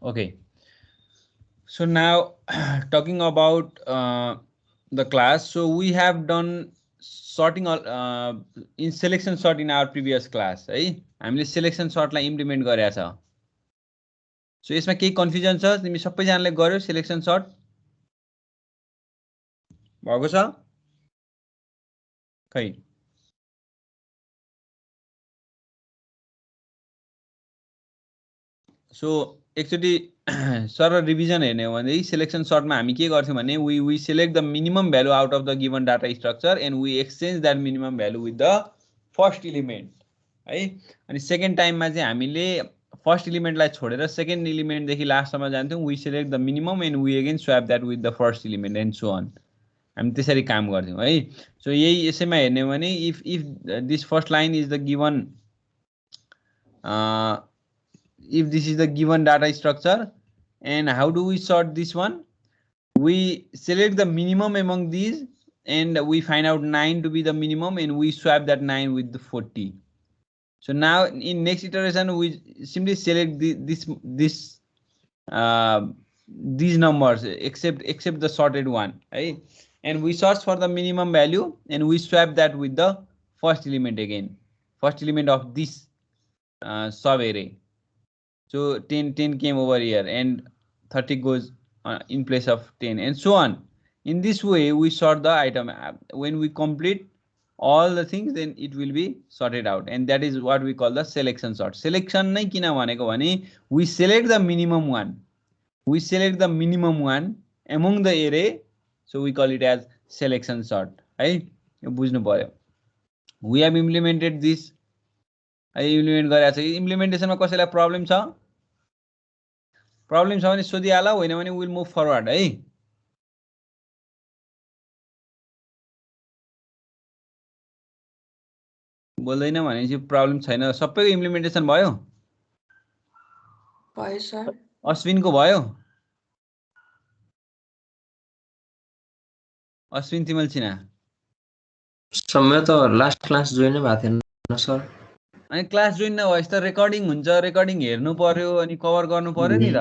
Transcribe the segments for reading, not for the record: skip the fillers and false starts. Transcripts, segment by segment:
Okay, so now talking about the class. So we have done sorting in selection sort in our previous class, है हामीले selection sort लाई implement गरेका छ. So यसमा केही confusion छ? तिमी सबैजनाले गर्यो selection sort भएको छ? खै सो एकचोटि सर रिभिजन हेर्ने हो भने सिलेक्सन सर्टमा हामी के गर्थ्यौँ भने we select the minimum value out of the given data structure and we exchange that minimum value with the first element है. अनि सेकेन्ड टाइममा चाहिँ हामीले फर्स्ट इलिमेन्टलाई छोडेर सेकेन्ड इलिमेन्टदेखि लास्टसम्म जान्थ्यौँ. We select the minimum and we again swap that with the first element and so on. हामी त्यसरी काम गर्थ्यौँ है. सो यही यसैमा हेर्ने हो भने if this first line is the given if this is the given data structure, and how do we sort this one? We select the minimum among these and we find out 9 to be the minimum and we swap that 9 with the 40. So now in next iteration we simply select these numbers except the sorted one, right? And we search for the minimum value and we swap that with the first element again, first element of this sub array. So 10 came over here and 30 goes in place of 10 and so on. In this way we sort the item. When we complete all the things, then it will be sorted out, and that is what we call the selection sort. Selection नै किन भनेको भने we select the minimum one. We select the minimum one among the array, so we call it as selection sort. है यो बुझ्नु पर्यो. We have implemented this. Implement गरेको छ. इम्प्लिमेन्टेसनमा कसैलाई प्रब्लम छ? प्रब्लम छ भने सोधिहाल, होइन भने विल मुभ फरवर्ड है. बोल्दैन भनेपछि प्रब्लम छैन. सबैको इम्प्लिमेन्टेसन भयो? भयो सर. अश्विनको भयो? अश्विन तिमल छिना समय त लास्ट क्लास जोइन भएको थिएन सर. अनि क्लास जोइन नभएपछि त रेकर्डिङ हुन्छ, रेकर्डिङ हेर्नु पर्यो अनि कभर गर्नु पर्यो नि त.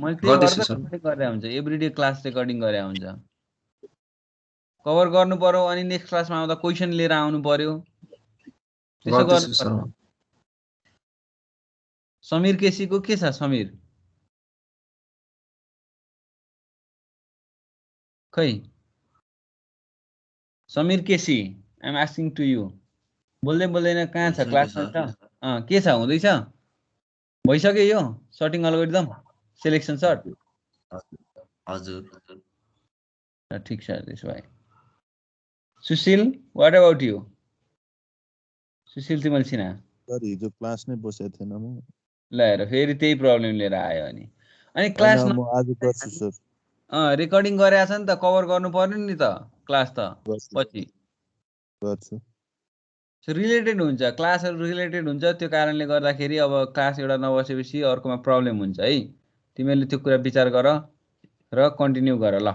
मैले त्यही भएर त रेकर्डिङ गरेर हुन्छ, एभ्रीडे क्लास रेकर्डिङ गरेर हुन्छ. कभर गर्नु पर्यो अनि नेक्स्ट क्लासमा आउँदा क्वेसन लिएर आउनु पर्यो. त्यसो गर्नु. समीर केसीको के छ? समीर खै Sameer KC, I am asking to you. बोल्दै बोल्दैन, कहाँ छ? क्लासमा छ? के छ? हुँदैछ? भइसक्यो यो सर्टिङ एल्गोरिदम सिलेक्सन सर्ट? हजुर. ठिक छ. त्यसो भए Sushil, what about you? Sushil तिमल छिना सर हिजो क्लास नै बसेको थिएन म. ल हेर फेरि त्यही प्रब्लम लिएर आयो. अनि क्लास म आज गर्छु सर. रेकर्डिङ गरेछ नि त, कभर गर्नु पर्यो नि त क्लास त पछि गर्छु. रिलेटेड हुन्छ, क्लासहरु रिलेटेड हुन्छ. त्यो कारणले गर्दाखेरि अब क्लास एउटा नबसेपछि अर्कोमा प्रब्लम हुन्छ है. तिमीले त्यो कुरा विचार गर र कन्टिन्यू गर. ल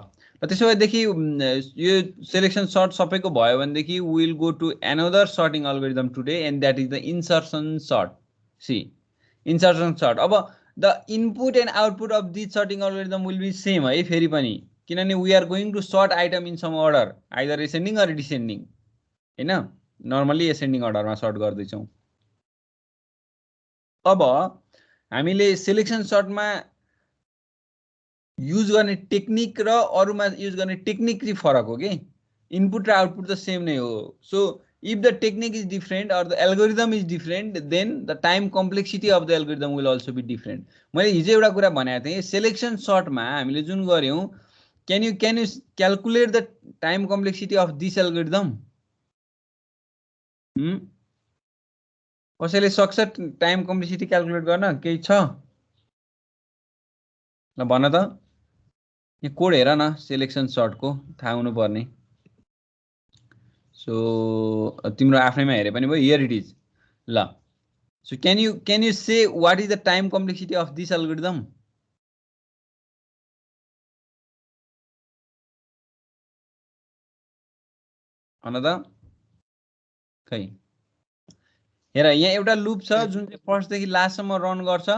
त्यसो भएदेखि यो सिलेक्सन सर्ट सबैको भयो भनेदेखि we will go to another sorting algorithm today and that is the insertion sort. See insertion sort. अब the input and output of this sorting algorithm will be same है फेरि पनि, किनभने we are going to sort item in some order, either ascending or descending हैन. Normally ascending अर्डरमा sort गर्दैछौँ. अब हामीले सिलेक्सन सर्टमा युज गर्ने टेक्निक र अरूमा युज गर्ने टेक्निक चाहिँ फरक हो कि. इनपुट र आउटपुट त सेम नै हो. So if the technique is different or the algorithm is different, then the time complexity of the algorithm will also be different. मैले हिजो एउटा कुरा भनेको थिएँ, सिलेक्सन सर्टमा हामीले जुन गर्यौं, can you calculate the time complexity of this algorithm? कसैले सक्छ टाइम कम्प्लेक्सिटी क्याल्कुलेट गर्न? केही छ? ल भन त. यो कोड हेर न, सिलेक्सन सर्टको थाहा हुनु पर्ने. सो तिम्रो आफ्नैमा हेरे पनि भयो. Here it is. ल so can you say what is the time complexity of this algorithm? भन त. खै हेर यहाँ एउटा लुप छ जुन चाहिँ फर्स्ट देखि लास्ट सम्म रन गर्छ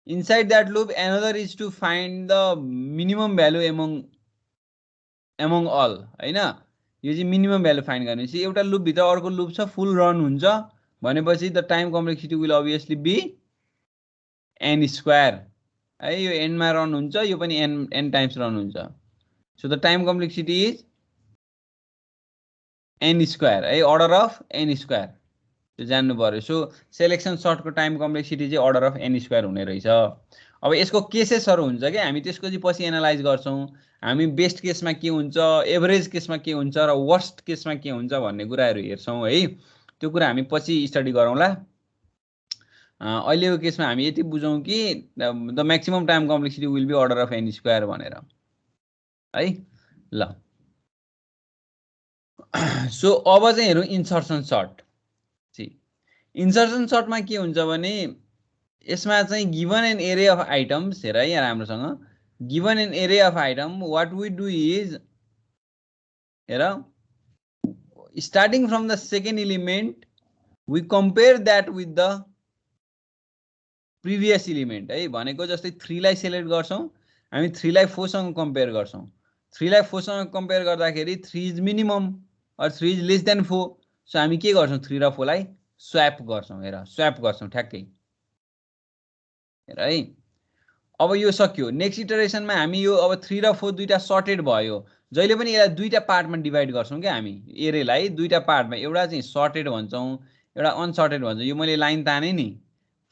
inside that loop another is to find the minimum value among all हैन यो चाहिँ मिनिमम भ्यालु फाइन्ड गर्ने चाहिँ एउटा लुप भित्र अर्को लुप छ फुल रन हुन्छ भनेपछि the time complexity will obviously be n square है यो n मा रन हुन्छ यो पनि n टाइम्स रन हुन्छ so the time complexity is n square है अर्डर अफ n स्क्वायर त्यो जान्नु पर्यो सो सेलेक्सन सर्टको टाइम कम्प्लेक्सिटी चाहिँ अर्डर अफ n स्क्वायर हुने रहेछ अब यसको केसेसहरु हुन्छ के हामी त्यसको चाहिँ पछि एनालाइज गर्छौं हामी बेस्ट केसमा के हुन्छ एभरेज केसमा के हुन्छ र वर्स्ट केसमा के हुन्छ भन्ने कुराहरु हेर्छौं है त्यो कुरा हामी पछि स्टडी गरौँला अहिलेको केसमा हामी यति बुझौं कि the maximum time complexity will be order of n square भनेर है ल सो अब चाहिँ हेरौं इन्सर्सन सर्ट इन्सर्सन सर्टमा के हुन्छ भने यसमा चाहिँ given an array of items हेर यहाँ राम्रोसँग given an array of item what we do is हेर starting from the second element we compare that with the previous element है भनेको जस्तै 3 लाई सिलेक्ट गर्छौं हामी 3 लाई 4 सँग कम्पेयर गर्छौं 3 लाई 4 सँग कम्पेयर गर्दाखेरि 3 इज मिनिमम और 3 इज लेस देन 4 सो हामी के गर्छौं 3 र 4 लाई स्वैप गर्छौं हेर स्वैप गर्छौं ठ्याक्कै हेर है अब यो सक्यो नेक्स्ट इटरेसनमा हामी यो अब 3 र 4 दुईटा सर्टेड भयो जहिले पनि यसलाई दुईटा पार्टमा डिवाइड गर्छौं के हामी एरेलाई दुईटा पार्टमा एउटा चाहिँ सर्टेड भन्छौं एउटा अनसर्टेड भन्छौं यो मैले लाइन ताने नि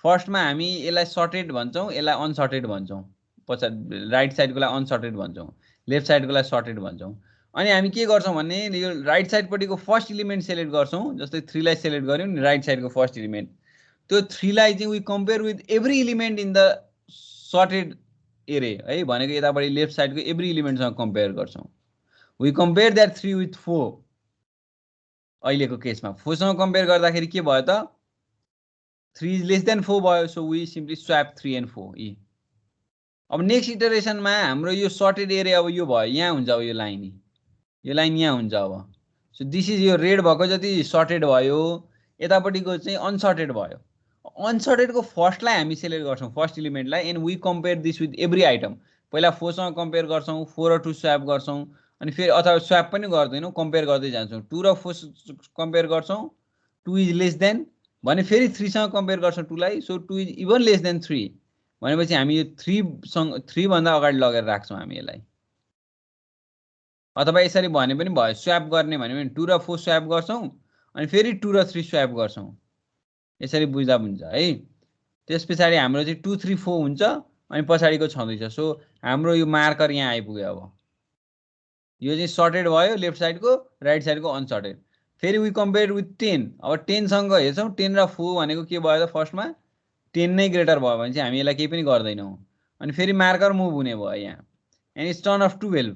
फर्स्टमा हामी यसलाई सर्टेड भन्छौं यसलाई अनसर्टेड भन्छौं पछाडी राइट साइडकोलाई अनसर्टेड भन्छौं लेफ्ट साइडकोलाई सर्टेड भन्छौं अनि हामी के गर्छौं भने यो राइट साइड पटिको फर्स्ट एलिमेन्ट सिलेक्ट गर्छौं जस्तै 3 लाई सिलेक्ट गर्यौं नि राइट साइडको फर्स्ट एलिमेन्ट त्यो 3 लाई चाहिँ we compare with every element in the sorted array है भनेको यतापटि लेफ्ट साइडको एभ्री एलिमेन्टसँग कम्पेयर गर्छौं वी कम्पेयर दैट 3 विथ 4 अहिलेको केसमा 4 सँग कम्पेयर गर्दाखेरि के भयो त 3 इज लेस देन 4 भयो so we simply swap 3 and 4 ई अब नेक्स्ट इटरेसनमा हाम्रो यो सर्टेड एरे अब यो भयो यहाँ हुन्छ अब यो लाइन यहाँ हुन्छ अब सो दिस इज यो रेड भएको जति सर्टेड भयो यतापटिको चाहिँ अनसर्टेड भयो अनसर्टेडको फर्स्टलाई हामी सिलेक्ट गर्छौं फर्स्ट एलिमेन्टलाई and we compare this with every item पहिला 4 सँग कम्पेयर गर्छौं 4 र 2 स्वैप गर्छौं अनि फेरि अथवा स्वैप पनि गर्दैनौं कम्पेयर गर्दै जान्छौं 2 र 4 कम्पेयर गर्छौं 2 इज लेस देन भने फेरि 3 सँग कम्पेयर गर्छौं 2 लाई so 2 is even less than 3 भनेपछि हामी यो 3 भन्दा अगाडि लगेर राख्छौं हामी यसलाई अथवा यसरी भने पनि भयो स्वैप गर्ने भने पनि 2 र 4 स्वैप गर्छौं अनि फेरि 2 र 3 स्वैप गर्छौं यसरी बुझ्दा हुन्छ है त्यसपछि हाम्रो चाहिँ 2 3 4 हुन्छ अनि पछाडीको छँदैछ सो हाम्रो यो मार्कर यहाँ आइपुग्यो अब यो चाहिँ सर्टेड भयो लेफ्ट साइडको राइट साइडको अनसर्टेड फेरि वी कम्पेयर विथ 10 अब 10 सँग हेर्छौं 10 र 4 भनेको के भयो त फर्स्टमा 10 नै ग्रेटर भयो भने चाहिँ हामी यसलाई केही पनि गर्दैनौं अनि फेरि मार्कर मुभ हुने भयो यहाँ एन्ड इट्स टर्न अफ 12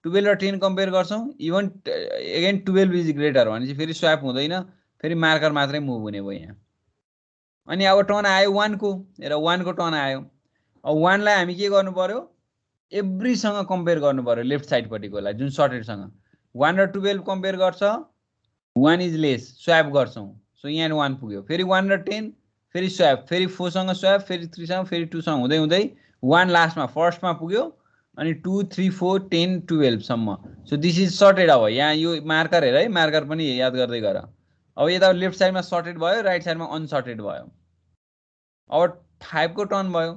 र 10 कम्पेयर गर्छौं इभन अगेन 12 इज ग्रेटर भने चाहिँ फेरि स्वैप हुँदैन फेरि मार्कर मात्रै मुभ हुने भयो यहाँ अनि अब टर्न आयो 1 को हेर 1 को टर्न आयो अब 1 लाई हामी के गर्नु पर्यो एभ्री सँग कम्पेयर गर्नु पर्यो लेफ्ट साइड पटिकोलाई जुन सर्टेड सँग 1 र 12 कम्पेयर गर्छ 1 इज लेस स्वैप गर्छौं सो यहाँ 1 पुग्यो फेरि 1 र 10 फेरि स्वैप फेरि 4 सँग स्वैप फेरि 3 सँग फेरि 2 सँग हुँदै हुँदै 1 लास्टमा फर्स्टमा पुग्यो अनि 2 3 4 10 12 सम्म सो दिस इज सर्टेड अब यहाँ यो मार्कर हेर है मार्कर पनि याद गर्दै गर अब यता लेफ्ट साइडमा सर्टेड भयो राइट साइडमा अनसर्टेड भयो अब 5 को टर्न भयो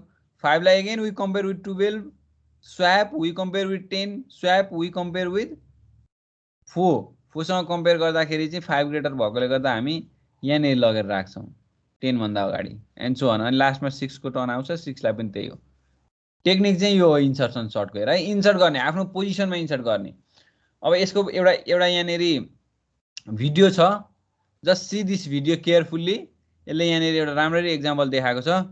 5 लाई again we compare with 12 swap we compare with 10 swap we compare with 4 सँग कम्पेयर गर्दाखेरि चाहिँ 5 ग्रेटर भएकोले गर्दा हामी यहाँ नै लगेर राख्छौं 10 भन्दा अगाडि एन्ड सो अन अनि लास्टमा 6 को टर्न आउँछ 6 लाई पनि त्यही हो टेक्निक चाहिँ यो हो इन्सर्सन सर्टको हेर है इन्सर्ट गर्ने आफ्नो पोजिसनमा इन्सर्ट गर्ने अब यसको एउटा यहाँनेरि भिडियो छ just see this video carefully यसले यहाँनेरि एउटा राम्ररी एक्जाम्पल देखाएको छ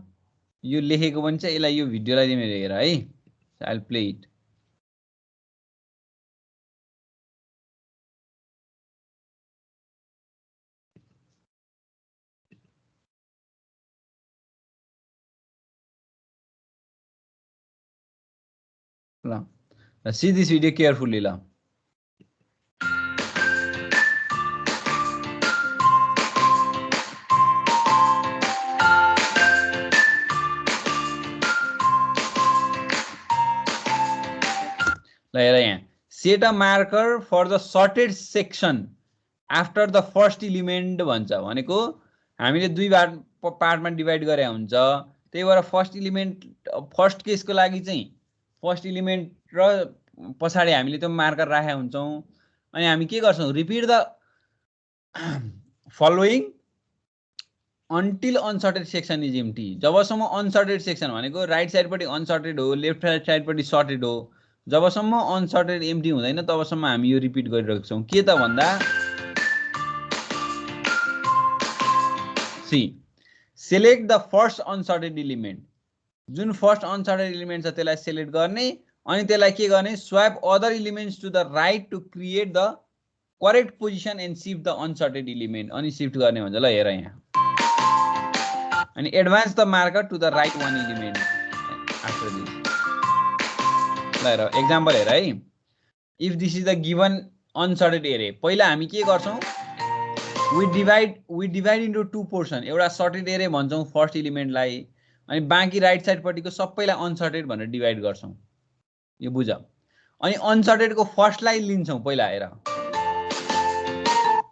यो लेखेको पनि छ यसलाई यो भिडियोलाई तिमीले हेर है I will play it see this video carefully la ल हेर यहाँ set a marker for the sorted section after the first element भन्छ भनेको हामीले दुई पार्टमा डिभाइड गरे हुन्छ त्यही भएर फर्स्ट इलिमेन्ट फर्स्ट केसको लागि चाहिँ फर्स्ट इलिमेन्ट र पछाडि हामीले त्यो मार्कर राखेका हुन्छौँ अनि हामी के गर्छौँ repeat the following until unsorted section is empty जबसम्म अनसर्टेड सेक्सन भनेको राइट साइडपट्टि अनसर्टेड हो लेफ्ट साइडपट्टि सर्टेड हो जबसम्म अनसर्टेड एम्प्टी हुँदैन तबसम्म हामी यो रिपिट गरिरहेको छौँ के त भन्दा see select the first unsorted element जुन फर्स्ट अनसर्टेड इलिमेन्ट छ त्यसलाई सेलेक्ट गर्ने अनि त्यसलाई के गर्ने swap other elements to the right to create the correct position and shift the unsorted element अनि सिफ्ट गर्ने भन्छ ल हेर यहाँ अनि advance the marker to the right one element after this ल हेर एक्जाम्पल हेर है if this is the given unsorted array पहिला हामी के गर्छौँ we divide into two portion एउटा सर्टेड एरे भन्छौँ फर्स्ट इलिमेन्टलाई अनि बाँकी राइट साइडपट्टिको सबैलाई अनसर्टेड भनेर डिभाइड गर्छौँ यो बुझ अनि अनसर्टेडको फर्स्टलाई लिन्छौँ पहिला हेर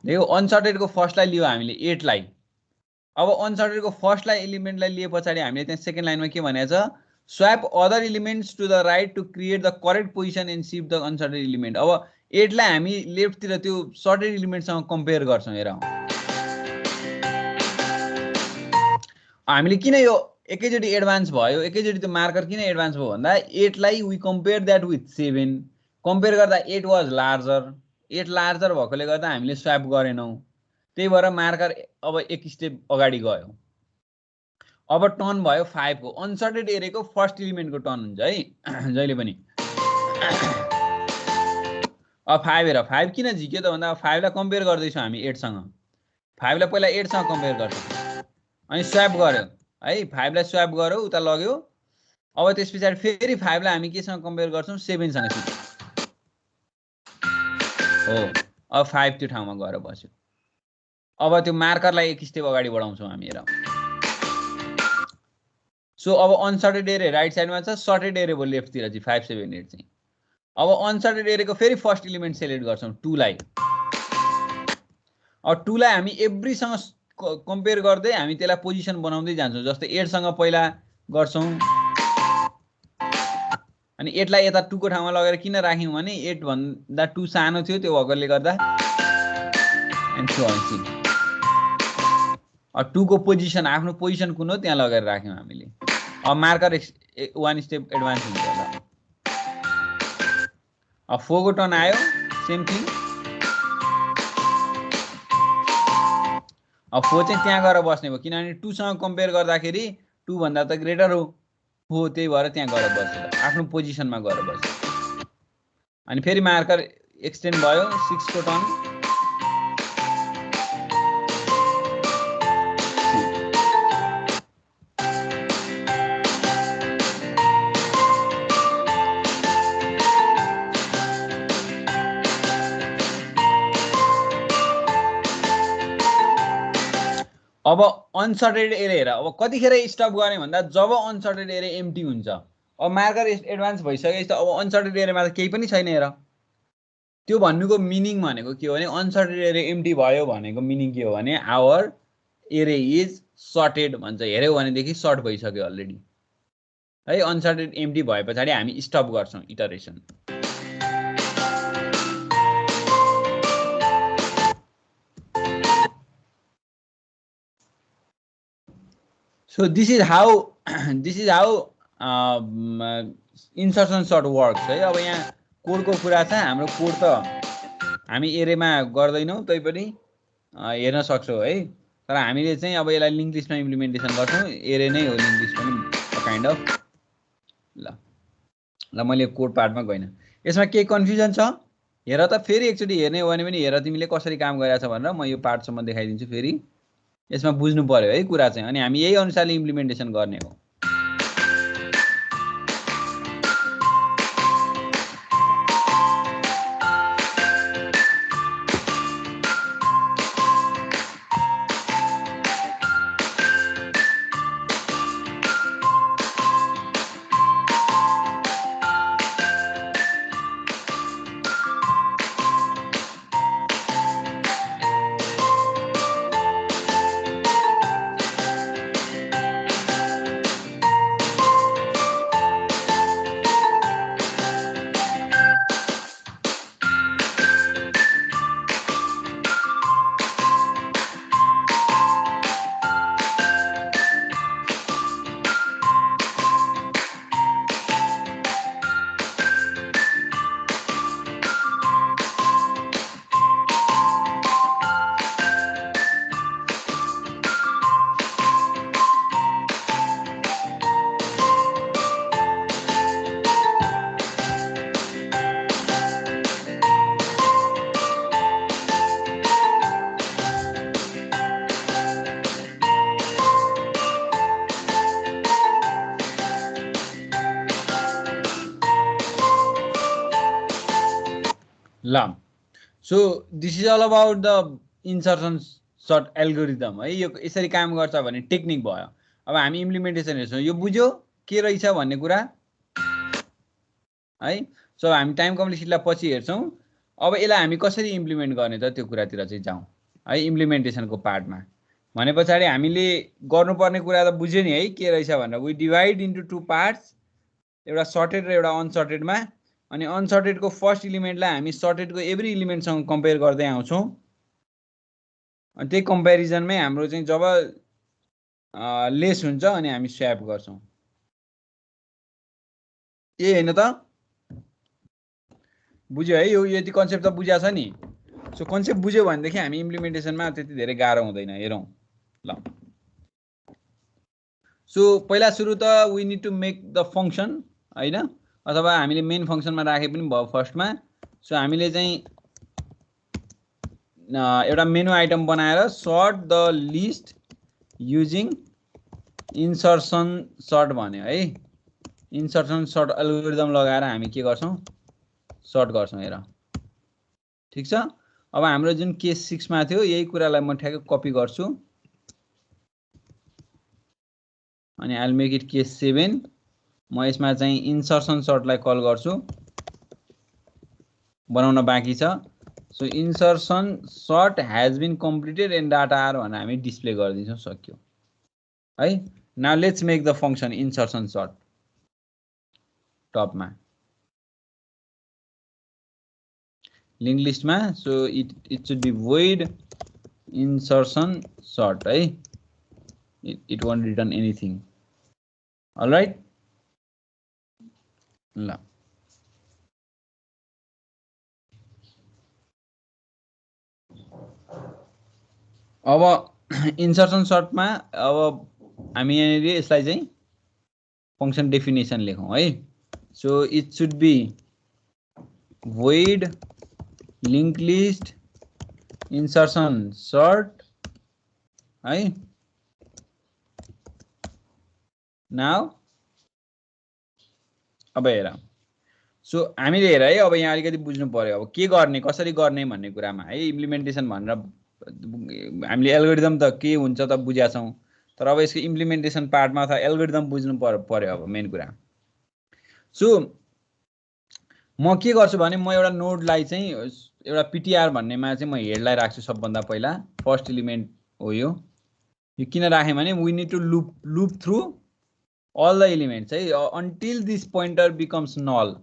देखो अनसर्टेडको फर्स्टलाई लियो हामीले 8 लाई अब अनसर्टेडको फर्स्टलाई एलिमेन्टलाई लिए पछाडि हामीले त्यहाँ सेकेन्ड लाइनमा के भनेको छ swap other elements to the right to create the correct position and shift the unsorted element अब 8 लाई हामी लेफ्टतिर त्यो सर्टेड इलिमेन्टसँग कम्पेयर गर्छौँ हेर हामीले किन यो एकैचोटि एडभान्स भयो एकैचोटि त्यो मार्कर किन एडभान्स भयो भन्दा 8 लाई we compare that with 7 compare गर्दा 8 वाज लार्जर 8 लार्जर भएकोले गर्दा हामीले स्वाप गरेनौँ त्यही भएर मार्कर अब एक स्टेप अगाडि गयो अब टर्न भयो 5 को अनसर्टेड एरेको फर्स्ट इलिमेन्टको टर्न हुन्छ है जहिले पनि अब 5 हेर 5 किन झिक्यो त भन्दा 5 लाई कम्पेयर गर्दैछौँ हामी 8 सँग 5 लाई पहिला 8 सँग कम्पेयर गर्छौँ अनि स्वाप गर्यो है 5 लाई स्वाप गर्यो उता लग्यो अब त्यस पछाडि फेरि 5 लाई हामी केसँग कम्पेयर गर्छौँ 7 सँग हो अब 5 त्यो ठाउँमा गएर बस्यो अब त्यो मार्करलाई एक स्टेप अगाडि बढाउँछौँ हामी हेर सो अब अनसर्टेड एरे राइट साइडमा छ सर्टेड एरे भयो लेफ्टतिर चाहिँ 5 7 8 चाहिँ अब अनसर्टेड एरेको फेरि फर्स्ट इलिमेन्ट सेलेक्ट गर्छौँ 2 लाई अब 2 लाई हामी एभ्रीसँग कम्पेयर गर्दै हामी त्यसलाई पोजिसन बनाउँदै जान्छौँ जस्तै 8 सँग पहिला गर्छौँ अनि 8 लाई यता 2 को ठाउँमा लगेर किन राख्यौँ भने 8 भन्दा 2 सानो थियो त्यो भएकोले गर्दा एन्ड सो अन सी अब 2 को पोजिसन आफ्नो पोजिसन कुन हो त्यहाँ लगेर राख्यौँ हामीले अब मार्कर वान स्टेप एडभान्स हुन्छ होला अब 4 को टर्न आयो सेम थिङ अब 4 चाहिँ त्यहाँ गएर बस्ने भयो किनभने 2 सँग कम्पेयर गर्दाखेरि 2 भन्दा त ग्रेटर हो त्यही भएर त्यहाँ गएर बस्यो आफ्नो पोजिसनमा गएर बस्यो अनि फेरि मार्कर एक्सटेन्ड भयो 6 को टर्न अब अनसर्टेड एरे हेर अब कतिखेर स्टप गर्ने भन्दा जब अनसर्टेड एरे एम्प्टी हुन्छ अब मार्कर एडभान्स भइसकेपछि त अब अनसर्टेड एरेमा त केही पनि छैन हेर त्यो भन्नुको मिनिङ भनेको के हो भने अनसर्टेड एरे एम्प्टी भयो भनेको मिनिङ के हो भने आवर एरे इज सर्टेड भन्छ हेऱ्यौ भनेदेखि सर्ट भइसक्यो अलरेडी है अनसर्टेड एम्प्टी भए पछाडि हामी स्टप गर्छौँ iteration So this is how insertion sort works है अब यहाँ कोडको कुरा छ हाम्रो कोड त हामी एरेमा गर्दैनौँ तैपनि हेर्न सक्छौँ है तर हामीले चाहिँ अब यसलाई लिङ्क लिस्टमा इम्प्लिमेन्टेसन गर्छौँ एरे नै हो लिङ्क लिस्ट पनि काइन्ड अफ ल मैले कोड पार्टमा गएन यसमा केही कन्फ्युजन छ हेर त फेरि एकचोटि हेर्ने हो भने पनि हेर तिमीले कसरी काम गरिरहेछ भनेर म यो पार्टसम्म देखाइदिन्छु फेरि यसमा बुझ्नु पर्यो है कुरा चाहिँ अनि हामी यही अनुसारले इम्प्लिमेन्टेसन गर्ने हो ल so this is all about the insertion sort algorithm है। यो यसरी काम गर्छ भन्ने टेक्निक भयो। अब हामी इम्प्लिमेन्टेसन हेर्छौँ। यो बुझ्यो के रहेछ भन्ने कुरा है। सो हामी टाइम कम्प्लेक्सिटीलाई पछि हेर्छौँ। अब यसलाई हामी कसरी इम्प्लिमेन्ट गर्ने त त्यो कुरातिर चाहिँ जाउँ है, इम्प्लिमेन्टेसनको पार्टमा। भने पछाडि हामीले गर्नुपर्ने कुरा त बुझ्यो नि है के रहेछ भनेर। वी डिभाइड इन्टु 2 पार्ट्स, एउटा सर्टेड र एउटा अनसर्टेडमा। अनि अनसर्टेडको फर्स्ट इलिमेन्टलाई हामी सर्टेडको एभ्री इलिमेन्टसँग कम्पेयर गर्दै आउँछौँ। अनि त्यही कम्पेरिजनमै हाम्रो चाहिँ जब लेस हुन्छ अनि हामी स्वैप गर्छौँ। ए हैन त बुझ्यो है। यो यति कन्सेप्ट त बुझ्या छ नि। सो कन्सेप्ट बुझ्यो भनेदेखि हामी इम्प्लिमेन्टेसनमा त्यति धेरै गाह्रो हुँदैन। हेरौँ ल। सो पहिला सुरु त we need to make the function हैन, अथवा हामीले मेन फङ्सनमा राखे पनि भयो फर्स्टमा। सो हामीले चाहिँ एउटा मेनु आइटम बनाएर sort the list using insertion sort भन्यो है। इन्सर्सन सर्ट एल्गोरिदम लगाएर हामी के गर्छौँ, सर्ट गर्छौँ। हेर ठिक छ। अब हाम्रो जुन केस 6 मा थियो यही कुरालाई म ठ्याक्कै कपी गर्छु अनि I will make it case 7। म यसमा चाहिँ इन्सर्सन सर्टलाई कल गर्छु, बनाउन बाँकी छ। So insertion sort has been completed and data are भनेर हामी डिस्प्ले गरिदिन्छौँ। सक्यो है। Now let's make the function insertion sort टपमा लिंक लिस्टमा। So it should be void insertion sort है। it won't return anything. All right ल अब इन्सर्सन सर्टमा अब हामी यहाँनिर यसलाई चाहिँ फङ्सन डेफिनेसन लेखौँ है। So it should be void link list insertion sort है। नाउ अब हेर। सो हामीले हेर है, अब यहाँ अलिकति बुझ्नु पर्यो अब के गर्ने कसरी गर्ने भन्ने कुरामा है। इम्प्लिमेन्टेसन भनेर हामीले एल्गोरिदम त के हुन्छ त बुझ्या छौँ, तर अब यसको इम्प्लिमेन्टेसन पार्टमा अथवा एल्गोरिदम बुझ्नु पर्यो अब मेन कुरा। सो म के गर्छु भने म एउटा नोडलाई चाहिँ एउटा पिटिआर भन्नेमा चाहिँ म हेडलाई राख्छु सबभन्दा पहिला। फर्स्ट इलिमेन्ट हो यो किन राखेँ भने we need to loop through all the elements है until this pointer becomes null.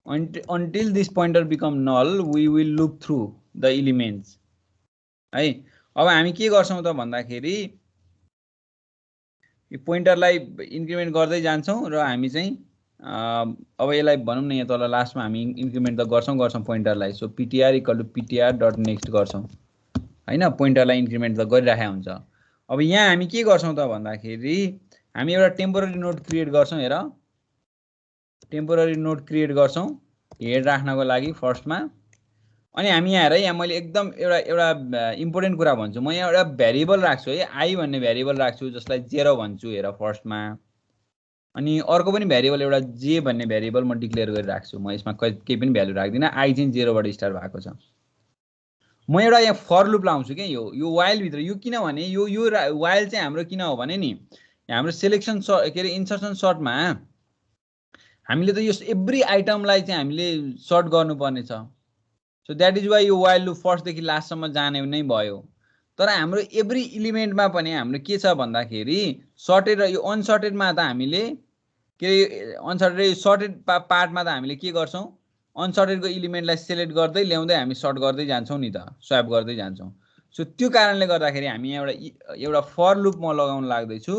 Until this pointer become null we will loop through the elements है। अब हामी के गर्छौँ त भन्दाखेरि यो पोइन्टरलाई इन्क्रिमेन्ट गर्दै जान्छौँ र हामी चाहिँ अब यसलाई भनौँ न यहाँ तल लास्टमा हामी इन्क्रिमेन्ट त गर्छौँ पोइन्टरलाई। So PTR equal to PTR dot next गर्छौँ हैन, पोइन्टरलाई इन्क्रिमेन्ट त गरिराखेको हुन्छ। अब यहाँ हामी के गर्छौँ त भन्दाखेरि हामी एउटा टेम्पोररी नोड क्रिएट गर्छौँ। हेर टेम्पोररी नोड क्रिएट गर्छौँ हेड राख्नको लागि फर्स्टमा। अनि हामी यहाँ हेर यहाँ मैले एकदम एउटा इम्पोर्टेन्ट कुरा भन्छु। म यहाँ एउटा भेरिएबल राख्छु है, आई भन्ने भेरिएबल राख्छु जसलाई 0 भन्छु हेर फर्स्टमा। अनि अर्को पनि भेरिएबल एउटा जे भन्ने भेरिएबल म डिक्लेयर गरिराख्छु। म यसमा केही पनि भ्यालु राख्दिनँ, आई चाहिँ 0 बाट स्टार्ट भएको छ। म एउटा यहाँ फर लुप लाउँछु क्या यो वाइल भित्र। यो किनभने यो वाइल चाहिँ हाम्रो किन हो भने नि हाम्रो सिलेक्सन के अरे इन्सर्सन सर्टमा हामीले त यो एभ्री आइटमलाई चाहिँ हामीले सर्ट गर्नुपर्ने छ। सो द्याट इज वाइ यो वाइल लुप फर्स्टदेखि लास्टसम्म जाने नै भयो। तर हाम्रो एभ्री इलिमेन्टमा पनि हाम्रो के छ भन्दाखेरि सर्टेड र यो अनसर्टेडमा त हामीले के अरे अनसर्टेड र सर्टेड पार्टमा त हामीले के गर्छौँ, अनसर्टेडको इलिमेन्टलाई सेलेक्ट गर्दै ल्याउँदै हामी सर्ट गर्दै जान्छौँ नि त, स्वाप गर्दै जान्छौँ। सो त्यो कारणले गर्दाखेरि हामी एउटा फर लुप म लगाउन लाग्दैछु।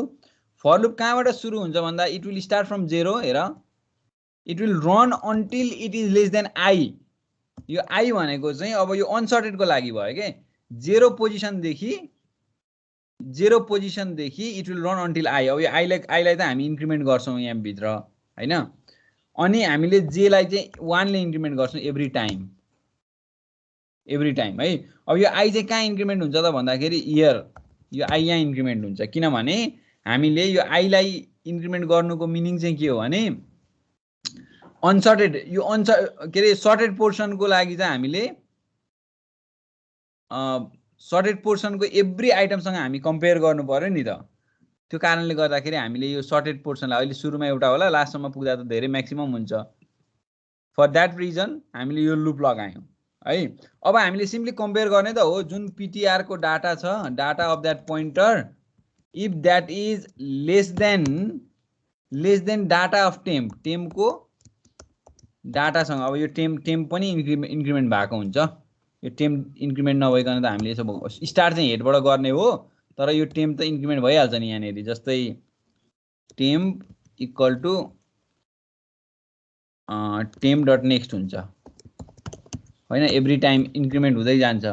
फर लुप कहाँबाट सुरु हुन्छ भन्दा इट विल स्टार्ट फ्रम 0 हेर, it will run until it is less than I. यो आई भनेको चाहिँ अब यो अनसर्टेडको लागि भयो के। 0 पोजिसनदेखि it will run until I. अब यो आईलाई त हामी इन्क्रिमेन्ट गर्छौँ यहाँ भित्र हैन। अनि हामीले जेलाई चाहिँ 1 ले इन्क्रिमेन्ट गर्छौँ एभ्री टाइम है। अब यो आई चाहिँ कहाँ इन्क्रिमेन्ट हुन्छ त भन्दाखेरि हियर यो आई यहाँ इन्क्रिमेन्ट हुन्छ। किनभने हामीले यो आईलाई इन्क्रिमेन्ट गर्नुको मिनिङ चाहिँ के हो भने अनसर्टेड यो के अरे सर्टेड पोर्सनको लागि चाहिँ हामीले सर्टेड पोर्सनको एभ्री आइटमसँग हामी कम्पेयर गर्नु पर्यो नि त। त्यो कारणले गर्दाखेरि हामीले यो सर्टेड पोर्सनलाई अहिले सुरुमा एउटा होला लास्टसम्म पुग्दा त धेरै म्याक्सिमम हुन्छ। फर द्याट रिजन हामीले यो लुप लगायौँ है। अब हामीले सिम्पली कम्पेयर गर्ने त हो जुन पिटिआर को डाटा छ, data of that pointer, if that is less than data of temp, टेम्पको डाटासँग। अब यो टेम्प पनि इन्क्रिमेन्ट भएको हुन्छ, यो टेम्प इन्क्रिमेन्ट नभइकन त हामीले यसो स्टार्ट चाहिँ हेडबाट गर्ने हो, तर यो टेम्प त इन्क्रिमेन्ट भइहाल्छ नि यहाँनिर। जस्तै temp equal to temp dot next हुन्छ होइन, एभ्री टाइम इन्क्रिमेन्ट हुँदै जान्छ।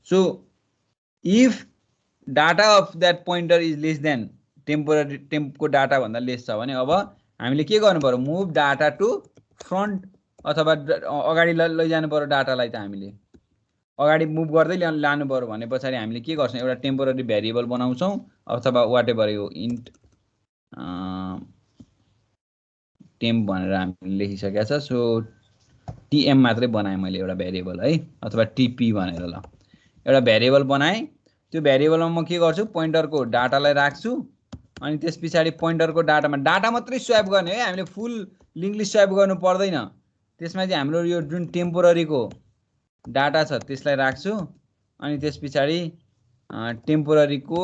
So if data of that pointer is less than टेम्पको डाटा भन्दा लेस छ भने अब हामीले के गर्नु पर्यो, मुभ डाटा टु फ्रन्ट अथवा अगाडि लैजानु पर्यो डाटालाई। त हामीले अगाडि मुभ गर्दै लानु पर्यो भने पछाडि हामीले के गर्छौँ, एउटा टेम्पोररी भेरिएबल बनाउँछौँ अथवा वाट एभर यो इन्ट टेम्प भनेर हामीले लेखिसकेका छ। सो टिएम मात्रै बनाएँ मैले एउटा भेरिएबल है, अथवा टिपी भनेर ल एउटा भेरिएबल बनाएँ। त्यो भेरिएबलमा म के गर्छु, पोइन्टरको डाटालाई राख्छु अनि त्यस पछाडि पोइन्टरको डाटामा डाटा मात्रै स्वाप गर्ने है, हामीले फुल लिङ्क लिस्ट स्वाप गर्नु पर्दैन। त्यसमा चाहिँ हाम्रो यो जुन टेम्पोररीको डाटा छ त्यसलाई राख्छु अनि त्यस पछाडि टेम्पोररीको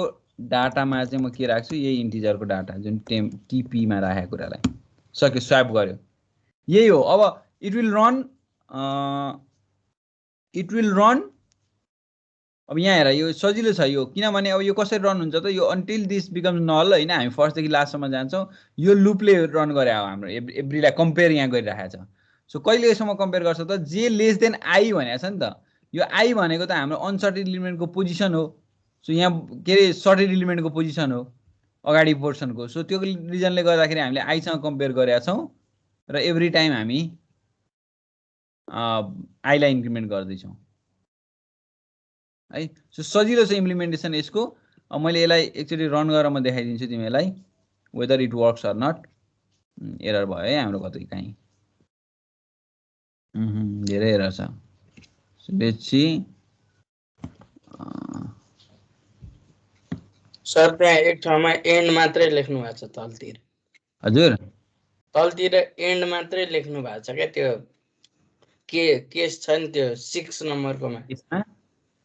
डाटामा चाहिँ म के राख्छु, यही इन्टिजरको डाटा जुन टिपीमा राखेको कुरालाई सक्यो, स्वाप गर्यो, यही हो। अब इट विल रन अब यहाँ हेर यो सजिलो छ यो, किनभने अब यो कसरी रन हुन्छ त, यो अन्टिल दिस बिकम्स नल होइन, हामी फर्स्टदेखि लास्टसम्म जान्छौँ। यो लुपले रन गरे हो हाम्रो एभ्रीलाई कम्पेयर यहाँ गरिरहेको छ। सो कहिलेसम्म कम्पेयर गर्छ त, जे लेस देन आई भनेको छ नि त। यो आई भनेको त हाम्रो अनसर्टेड इलिमेन्टको पोजिसन हो। सो यहाँ के अरे सर्टेड इलिमेन्टको पोजिसन हो अगाडि पोर्सनको। सो त्यो रिजनले गर्दाखेरि हामीले आईसँग कम्पेयर गरेका छौँ र एभ्री टाइम हामी आईलाई इन्क्रिमेन्ट गर्दैछौँ है। सो सजिलो छ इम्प्लिमेन्टेसन यसको। अब मैले यसलाई एकचोटि रन गरेर म देखाइदिन्छु तिमीलाई whether it works or not. Error भयो है हाम्रो कतै काहीँ, धेरै एरर छ। लेट्स सी सर त्यहाँ एक ठाउँमा एन्ड मात्रै लेख्नु भएको छ तलतिर। हजुर तलतिर एन्ड मात्रै लेख्नु भएको छ क्या, त्यो केस छ नि त्यो 6 नम्बरकोमा,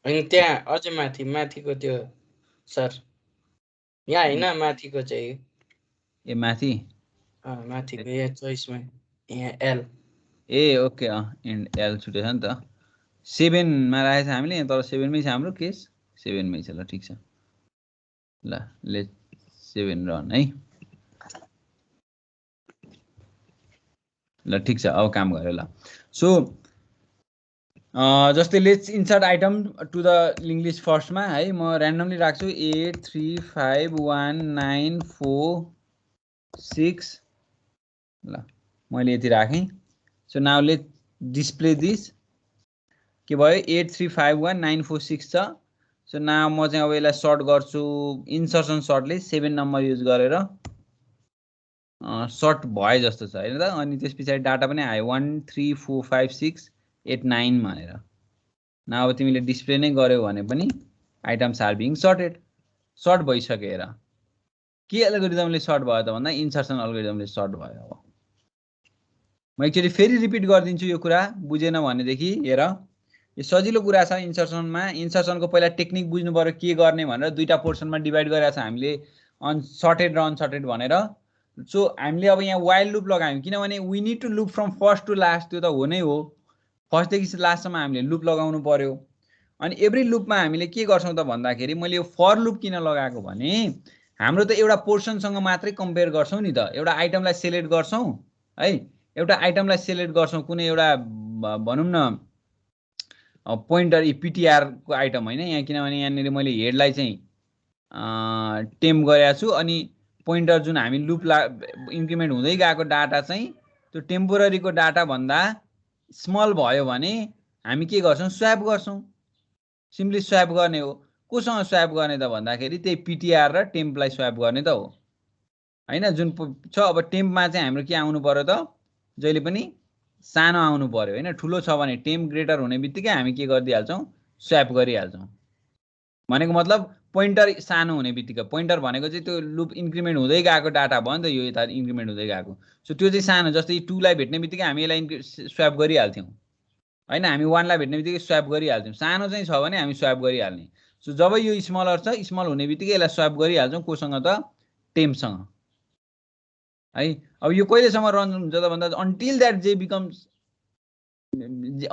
अनि त्यहाँ अझै माथिको त्यो सर यहाँ होइन, माथिको चाहिँ ए माथि माथिको यहाँ चोइसमा यहाँ L. A okay and L छुटेछ नि त। 7 मा राखेको छ हामीले, तर 7 मै छ हाम्रो केस, 7 मै छ। ल ठिक छ, ल लेट 7 रन है। ल ठिक छ, अब काम गर्यो। ल सो जस्तै let's insert item to the link list फर्स्टमा है, म ऱ्यान्डमली राख्छु 8 3 5 1 9 4 6। ल मैले यति राखेँ। So now let display this, के भयो 8 3 5 1 9 4 6 छ। सो नाउ म चाहिँ अब यसलाई सर्ट गर्छु इन्सर्सन सर्टले 7 नम्बर युज गरेर सर्ट भयो जस्तो छ होइन त। अनि त्यस पछाडि डाटा पनि आयो 1 3 4 5 6 8 9 भनेर। न अब तिमीले डिस्प्ले नै गर्यौ भने पनि items are being sorted, sort भइसक्यो। हेर के एल्गोरिदमले सर्ट भयो त भन्दा इन्सर्सन एल्गोरिदमले सर्ट भयो। अब म एकचोटि फेरि रिपिट गरिदिन्छु यो कुरा, बुझेन भनेदेखि हेर यो सजिलो कुरा छ। इन्सर्सनमा इन्सर्सनको पहिला टेक्निक बुझ्नु पर्यो के गर्ने भनेर। दुईटा पोर्सनमा डिभाइड गरेका छ हामीले, सर्टेड र अनसर्टेड भनेर। सो हामीले अब यहाँ वाइल लुप लगायौँ किनभने we need to loop from first to last, त्यो त हो नै हो। फर्स्टदेखि लास्टसम्म हामीले लुप लगाउनु पर्यो। अनि एभ्री लुपमा हामीले के गर्छौँ त भन्दाखेरि, मैले यो फर लुप किन लगाएको भने हाम्रो त एउटा पोर्सनसँग मात्रै कम्पेयर गर्छौँ नि त। एउटा आइटमलाई सेलेक्ट गर्छौँ है, एउटा आइटमलाई सेलेक्ट गर्छौँ, कुनै एउटा भनौँ न पोइन्टर पिटिआरको आइटम होइन यहाँ, किनभने यहाँनिर मैले हेडलाई चाहिँ टेम्प गरेको छु अनि पोइन्टर जुन हामी लुप इन्क्रिमेन्ट हुँदै गएको डाटा चाहिँ त्यो टेम्पोररीको डाटा भन्दा स्मल भयो भने हामी के गर्छौँ, स्वाप गर्छौँ। सिम्पली स्वाप गर्ने हो। कोसँग स्वाप गर्ने त भन्दाखेरि त्यही पिटिआर र टेम्पलाई स्वाप गर्ने त हो होइन, जुन छ। अब टेम्पमा चाहिँ हाम्रो के आउनु पर्यो त, जहिले पनि सानो आउनु पर्यो हैन ठुलो छ भने टेम्प ग्रेटर हुने बित्तिकै हामी के गरिदिहाल्छौँ स्वैप गरिहाल्छौँ भनेको मतलब पोइन्टर सानो हुने बित्तिकै पोइन्टर भनेको चाहिँ त्यो लुप इन्क्रिमेन्ट हुँदै गएको डाटा भयो नि त यो यता इन्क्रिमेन्ट हुँदै गएको सो त्यो चाहिँ सानो जस्तै 2 लाई भेट्ने बित्तिकै हामी यसलाई स्वैप गरिहाल्थ्यौँ हैन हामी 1 लाई भेट्ने बित्तिकै स्वैप गरिहाल्थ्यौँ सानो चाहिँ छ भने हामी स्वैप गरिहाल्ने सो जब यो स्मलर छ स्मल हुने बित्तिकै यसलाई स्वैप गरिहाल्छौँ कोसँग त टेम्पसँग है अब यो कहिलेसम्म रन हुन्छ त भन्दा अन्टिल दैट जे बिकम्स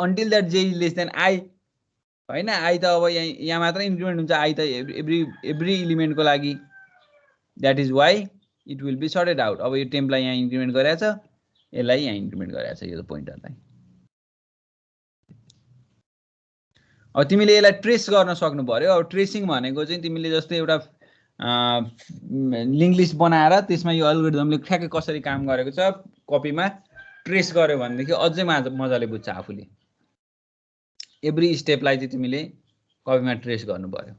अन्टिल दैट जे इज लेस देन आई हैन आई त अब यहाँ मात्र इन्क्रिमेन्ट हुन्छ आई त एभ्री एलिमेन्टको लागि that is why it will be sorted out अब यो टेम्पलाई यहाँ इन्क्रिमेन्ट गरेछ यसलाई यहाँ इन्क्रिमेन्ट गरेछ यो पोइन्टरलाई अब तिमीले यसलाई ट्रेस गर्न सक्नु पर्यो अब ट्रेसिङ भनेको चाहिँ तिमीले जस्तै एउटा लिङ्क लिस्ट बनाएर त्यसमा यो एल्गोरिदमले ठ्याक्कै कसरी काम गरेको छ कपीमा ट्रेस गर्यो भनेदेखि अझै मजाले बुझ्छ आफूले एभ्री स्टेपलाई चाहिँ तिमीले कपीमा ट्रेस गर्नु पर्यो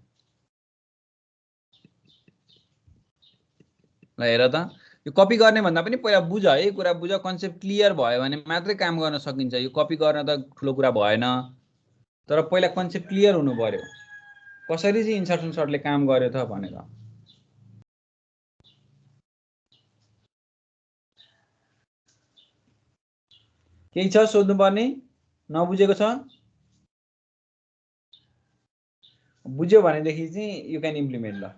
ल हेर त यो कपी गर्ने भन्दा पनि पहिला बुझ है कुरा बुझ कन्सेप्ट क्लियर भयो भने मात्रै काम गर्न सकिन्छ यो कपी गर्न त ठुलो कुरा भएन तर पहिला कन्सेप्ट क्लियर हुनु पर्यो कसरी चाहिँ इन्सर्सन सर्टले काम गर्यो त भनेर केही छ सोध्नु पर्ने नबुझेको छ बुझ्यो भनेदेखि चाहिँ यु क्यान इम्प्लिमेन्ट ल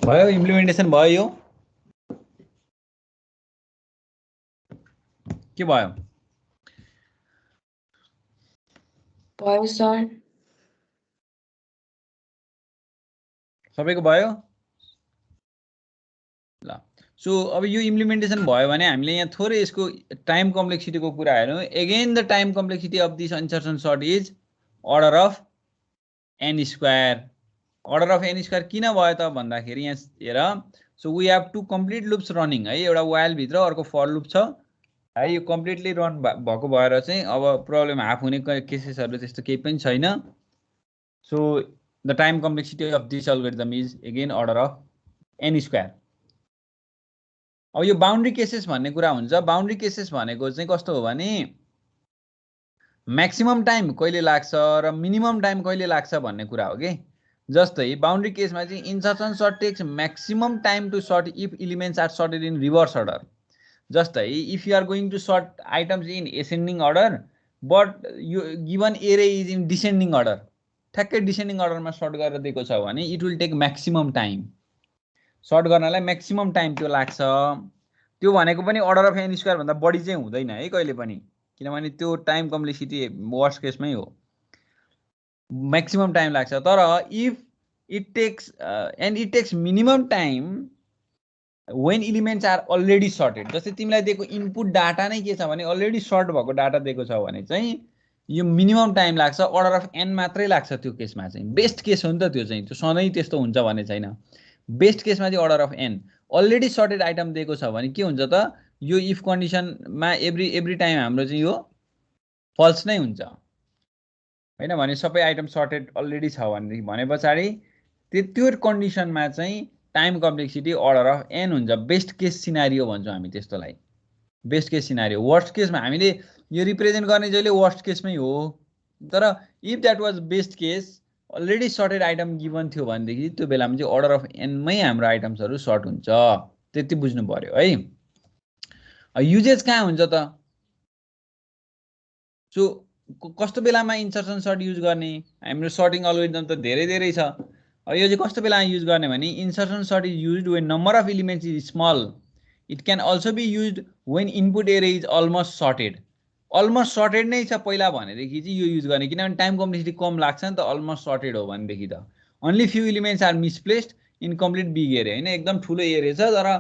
भयो इम्प्लिमेन्टेसन भयो यो के भयो भयो सर सबैको भयो ल सो अब यो इम्प्लिमेन्टेसन भयो भने हामीले यहाँ थोरै यसको टाइम कम्प्लेक्सिटीको कुरा हेर्नु again the time complexity of this insertion sort is order of n square order of n square किन भयो त भन्दाखेरि यहाँ हेर so we have to complete loops running है एउटा वाइल भित्र अर्को फर लुप छ है यो कम्प्लिटली रन भएको भएर चाहिँ अब प्रब्लम हाफ हुने केसेसहरु त्यस्तो केही पनि छैन so the time complexity of this algorithm is again order of n square अब यो बाउन्ड्री केसेस भन्ने कुरा हुन्छ बाउन्ड्री केसेस भनेको चाहिँ कस्तो हो भने म्याक्सिमम टाइम कहिले लाग्छ र मिनिमम टाइम कहिले लाग्छ भन्ने कुरा हो के जस्तै बाउन्ड्री केसमा चाहिँ insertion sort takes maximum time to sort if elements are sorted in reverse order जस्तै if you are going to sort items in ascending order but यो given array is in descending order ठ्याक्कै descending अर्डरमा sort गरेर दिएको छ भने it will take maximum time sort गर्नलाई maximum time त्यो लाग्छ त्यो भनेको पनि अर्डर अफ n स्क्वायर भन्दा बढी चाहिँ हुँदैन है कहिले पनि किनभने त्यो टाइम कम्प्लेक्सिटी वर्स्ट केसमै हो म्याक्सिमम टाइम लाग्छ तर if it takes minimum time when elements are already sorted जस्तै तिमीलाई दिएको इनपुट डाटा नै के छ भने अलरेडी सर्ट भएको डाटा दिएको छ भने चाहिँ यो मिनिमम टाइम लाग्छ अर्डर अफ n मात्रै लाग्छ त्यो केसमा चाहिँ बेस्ट केस हो नि त त्यो चाहिँ त्यो सधैँ त्यस्तो हुन्छ भन्ने छैन बेस्ट केसमा चाहिँ order of n already sorted item दिएको छ भने के हुन्छ त यो इफ कन्डिसनमा एभ्री टाइम हाम्रो चाहिँ यो फल्स नै हुन्छ हैन भने सबै आइटम सर्टेड अलरेडी छ भने पछाडी त्यो कन्डिसनमा चाहिँ time complexity order of n हुन्छ बेस्ट केस सिनारियो भन्छौँ हामी त्यस्तोलाई बेस्ट केस सिनारियो वर्स्ट केसमा हामीले यो रिप्रेजेन्ट गर्ने जहिले वर्स्ट केसमै हो तर if that was best case already sorted item given थियो भनेदेखि त्यो बेलामा चाहिँ अर्डर अफ n मै हाम्रो आइटम्सहरु सर्ट हुन्छ त्यति बुझ्नु पर्यो है युजेज कहाँ हुन्छ त सो कस्तो बेलामा इन्सर्सन सर्ट युज गर्ने हाम्रो सर्टिङ एल्गोरिदम त धेरै छ यो चाहिँ कस्तो बेलामा युज गर्ने भने insertion sort is used when number of elements is small it can also be used when input array is almost sorted नै छ पहिला भनेदेखि चाहिँ यो युज गर्ने किनभने टाइम कम्प्लेक्सिटी कम लाग्छ नि त अलमोस्ट सर्टेड हो भनेदेखि त only few elements are misplaced in complete big array हैन एकदम ठुलो एरे छ तर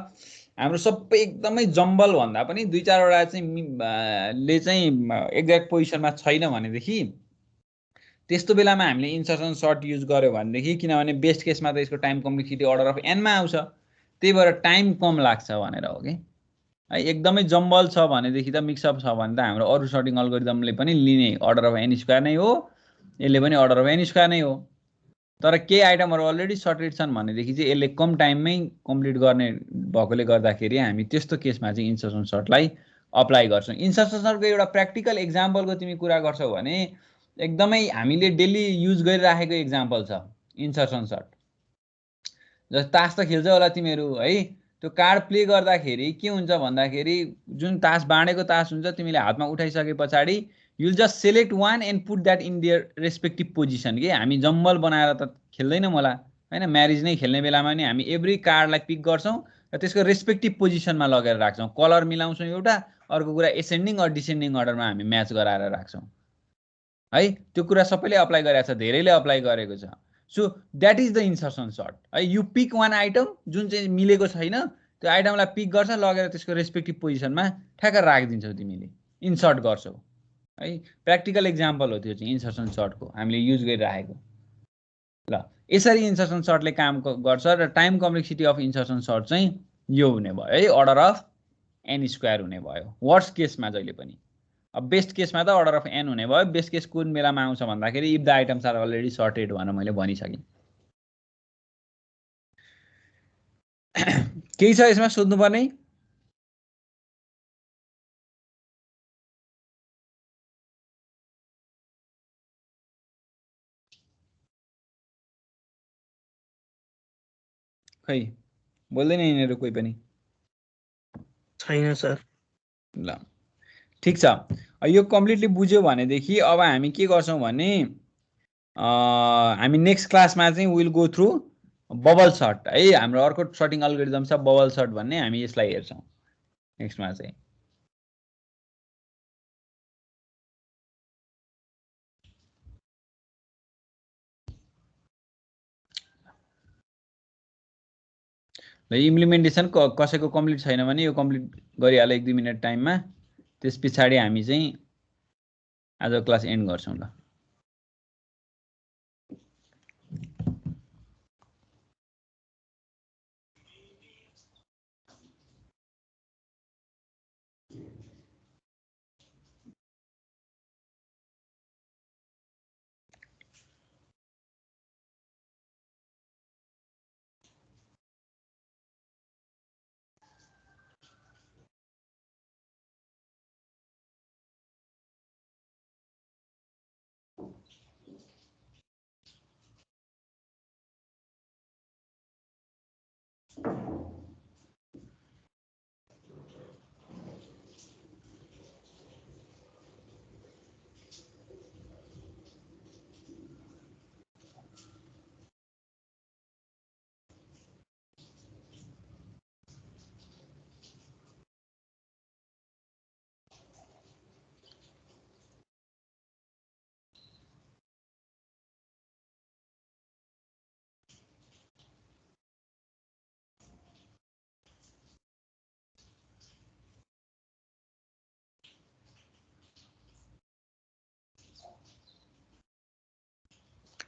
हाम्रो सबै एकदमै जम्बल भन्दा पनि 2-4 वटा चाहिँ ले चाहिँ एक्ज्याक्ट पोजिसनमा छैन भनेदेखि त्यस्तो बेलामा हामीले इन्सर्सन सर्ट युज गर्यो भनेदेखि किनभने बेस्ट केसमा त यसको time complexity order of n मा आउँछ त्यही भएर टाइम कम लाग्छ भनेर हो के है एकदमै जम्बल छ भनेदेखि त मिक्सअप छ भने त हाम्रो अरु सर्टिङ एल्गोरिदमले पनि लिने अर्डर अफ n स्क्वायर नै हो यसले पनि अर्डर अफ n स्क्वायर नै हो तर के आइटमहरु अलरेडी सर्टेड छन् भनेदेखि चाहिँ यसले कम टाइममै कम्प्लिट गर्ने भएकोले गर्दाखेरि हामी त्यस्तो केसमा चाहिँ इन्सर्सन सर्टलाई अप्लाई गर्छौं इन्सर्सन सर्टको एउटा प्र्याक्टिकल एक्जाम्पलको तिमी कुरा गर्छौ भने एकदमै हामीले डेली युज गरिराखेको एक्जाम्पल छ इन्सर्सन सर्ट जस्तै तास त खेल्छौ होला तिमीहरु है त्यो कार्ड प्ले गर्दाखेरि के हुन्छ भन्दाखेरि जुन तास बाँडेको तास हुन्छ तिमीले हातमा उठाइसके पछाडी you will just select one and putt that in their respective position के हामी जम्बल बनाएर त खेल्दैनौं होला हैन म्यारेज नै खेल्ने बेलामा नि हामी एभ्री कार्डलाई पिक गर्छौं र त्यसको रेस्पेक्टिभ पोजिसनमा लगेर राख्छौं कलर मिलाउँछौं एउटा अर्को कुरा एसेन्डिङ अर डिसेन्डिङ अर्डरमा हामी म्याच गराएर राख्छौं है त्यो कुरा सबैले अप्लाई गरेको छ धेरैले अप्लाई गरेको छ so that is the insertion sort है यु पिक वान आइटम जुन चाहिँ मिलेको छैन त्यो आइटमलाई पिक गर्छ लगेर त्यसको रेस्पेक्टिभ पोजिसनमा ठ्याक्क राखिदिन्छौ तिमीले इन्सर्ट गर्छौ है प्र्याक्टिकल एक्जाम्पल हो त्यो चाहिँ इन्सर्सन सर्टको हामीले युज गरिराखेको ल यसरी इन्सर्सन सर्टले काम गर्छ र time complexity of insertion sort चाहिँ यो हुने भयो है अर्डर अफ n स्क्वायर हुने भयो वर्स्ट केसमा जहिले पनि अब बेस्ट केसमा त अर्डर अफ n हुने भयो बेस्ट केस कुन बेलामा आउँछ भन्दाखेरि if the items are already sorted भनेर मैले भनिसकेँ केही छ यसमा सोध्नु पर्ने खै बोल्दैन यिनीहरु कोही पनि छैन सर ल ठीक छ यो कम्प्लिटली बुझ्यो भनेदेखि अब हामी के गर्छौं भने हामी नेक्स्ट क्लासमा चाहिँ will go through bubble sort है हाम्रो अर्को सर्टिङ अल्गोरिदम छ बबल सर्ट भन्ने हामी यसलाई हेर्छौं नेक्स्टमा चाहिँ ल इम्प्लिमेन्टेसन कसैको कम्प्लिट छैन भने यो कम्प्लिट गरिहाल 1-2 मिनेट टाइममा त्यसपछि हामी चाहिँ आजको क्लास एन्ड गर्छौं ल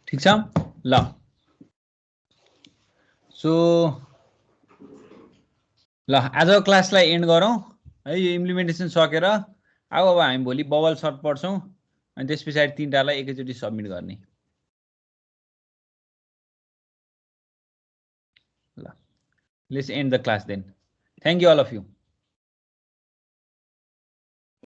ठीक छ ल सो ल आजको क्लासलाई एन्ड गरौँ है यो इम्प्लिमेन्टेसन सकेर अब हामी भोलि बबल सर्ट पढ्छौं अनि त्यसपछि तीनटालाई एकैचोटी सबमिट गर्ने ल let's end the class then thank you all of you